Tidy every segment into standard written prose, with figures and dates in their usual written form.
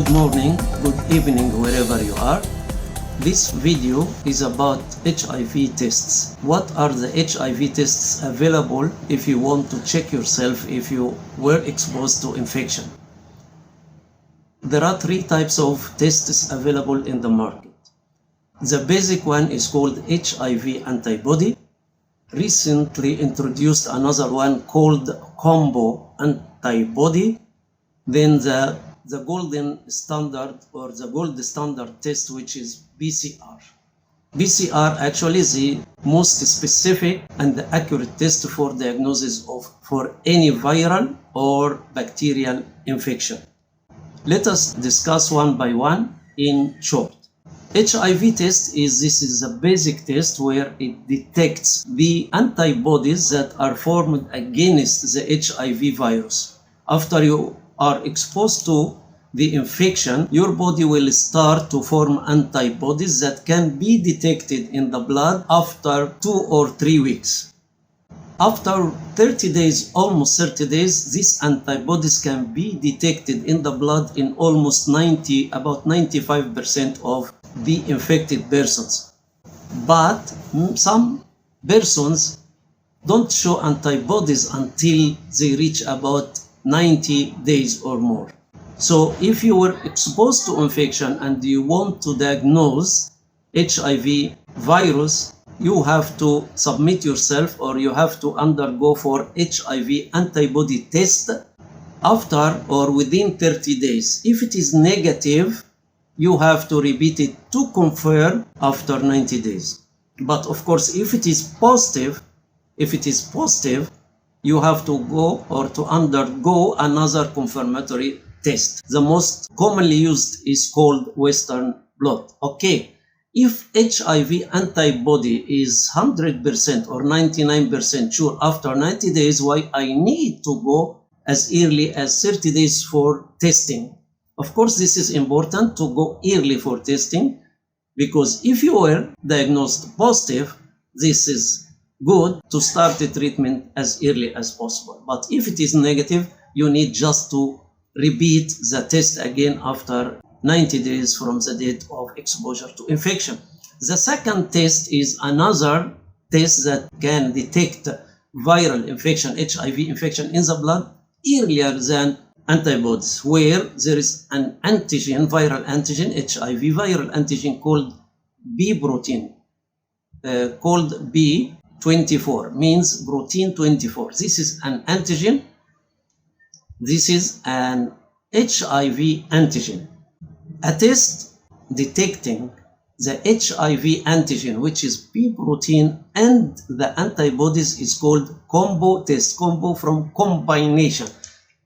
Good morning, good evening, wherever you are. This video is about HIV tests. What are the HIV tests available if you want to check yourself if you were exposed to infection? There are three types of tests available in the market. The basic one is called HIV antibody. Recently introduced another one called combo antibody. Then the golden standard or the gold standard test, which is PCR. PCR actually is the most specific and accurate test for diagnosis for any viral or bacterial infection. Let us discuss one by one in short. HIV test is a basic test where it detects the antibodies that are formed against the HIV virus. After you are exposed to the infection, your body will start to form antibodies that can be detected in the blood after 2 or 3 weeks. After 30 days, almost 30 days, these antibodies can be detected in the blood in almost about 95% of the infected persons. But some persons don't show antibodies until they reach about 90 days or more. So if you were exposed to infection and you want to diagnose HIV virus, you have to submit yourself or you have to undergo for HIV antibody test after or within 30 days. If it is negative, you have to repeat it to confirm after 90 days. But of course, if it is positive, you have to go or to undergo another confirmatory test. The most commonly used is called Western blot. Okay, if HIV antibody is 100% or 99% sure after 90 days, why I need to go as early as 30 days for testing? Of course, this is important to go early for testing, because if you were diagnosed positive, this is good to start the treatment as early as possible. But if it is negative, you need just to repeat the test again after 90 days from the date of exposure to infection. The second test is another test that can detect viral infection, HIV infection in the blood earlier than antibodies, where there is an antigen, viral antigen, HIV viral antigen called B protein, called B24, means protein 24. This is an antigen. This is an HIV antigen. A test detecting the HIV antigen, which is B protein, and the antibodies is called combo test. Combo from combination.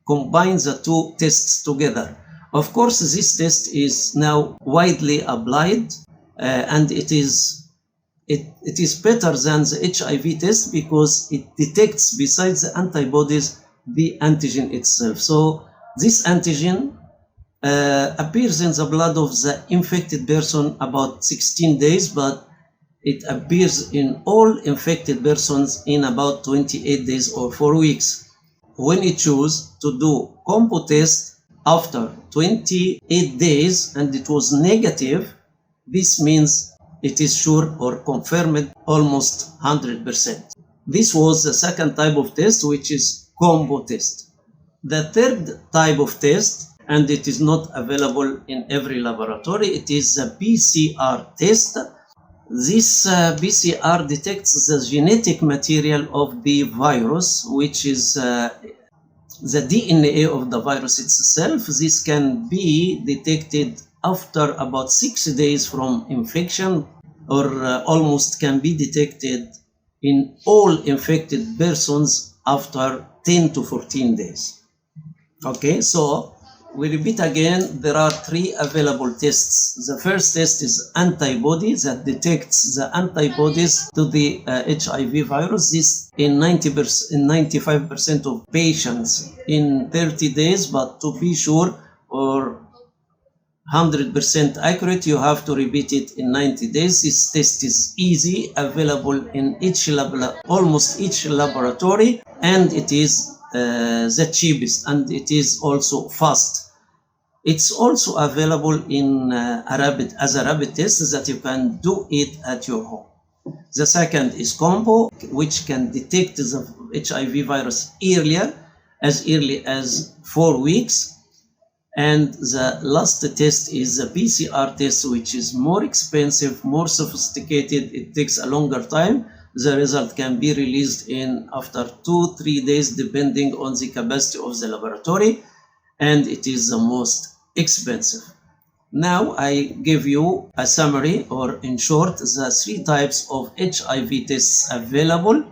Combine the two tests together. Of course, this test is now widely applied, and it is better than the HIV test because it detects, besides the antibodies, the antigen itself. So this antigen appears in the blood of the infected person about 16 days, but it appears in all infected persons in about 28 days or 4 weeks. When you choose to do combo test after 28 days and it was negative, this means it is sure or confirmed almost 100%. This was the second type of test, which is combo test. The third type of test, and it is not available in every laboratory, it is a PCR test. This PCR detects the genetic material of the virus, which is the DNA of the virus itself. This can be detected after about 6 days from infection, or almost can be detected in all infected persons after 10 to 14 days. Okay, so we repeat again, there are three available tests. The first test is antibody that detects the antibodies to the HIV virus. This in 95% of patients in 30 days, but to be sure or 100% accurate, you have to repeat it in 90 days. This test is easy, available in almost each laboratory, and it is the cheapest, and it is also fast. It's also available in as a rapid test that you can do it at your home. The second is combo, which can detect the HIV virus as early as 4 weeks. And the last test is the PCR test, which is more expensive, more sophisticated. It takes a longer time. The result can be released in after 2-3 days, depending on the capacity of the laboratory, and it is the most expensive. Now I give you a summary, or in short, the 3 types of HIV tests available.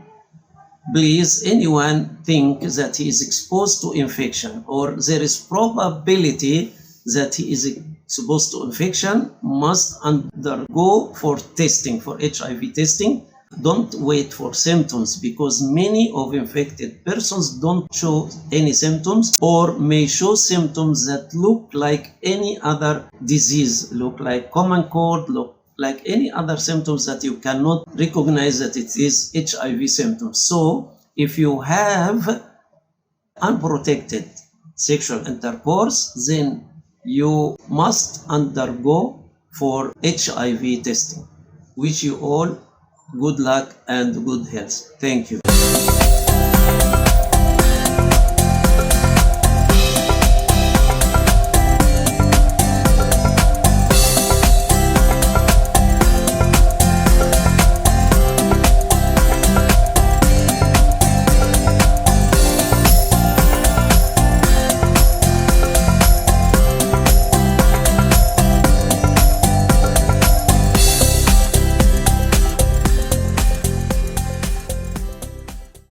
Please, anyone think that he is exposed to infection or there is probability that he is exposed to infection must undergo for testing, for HIV testing. Don't wait for symptoms, because many of infected persons don't show any symptoms or may show symptoms that look like any other disease, look like common cold, look like any other symptoms that you cannot recognize that it is HIV symptoms. So if you have unprotected sexual intercourse, then you must undergo for HIV testing. Wish you all good luck and good health. Thank you.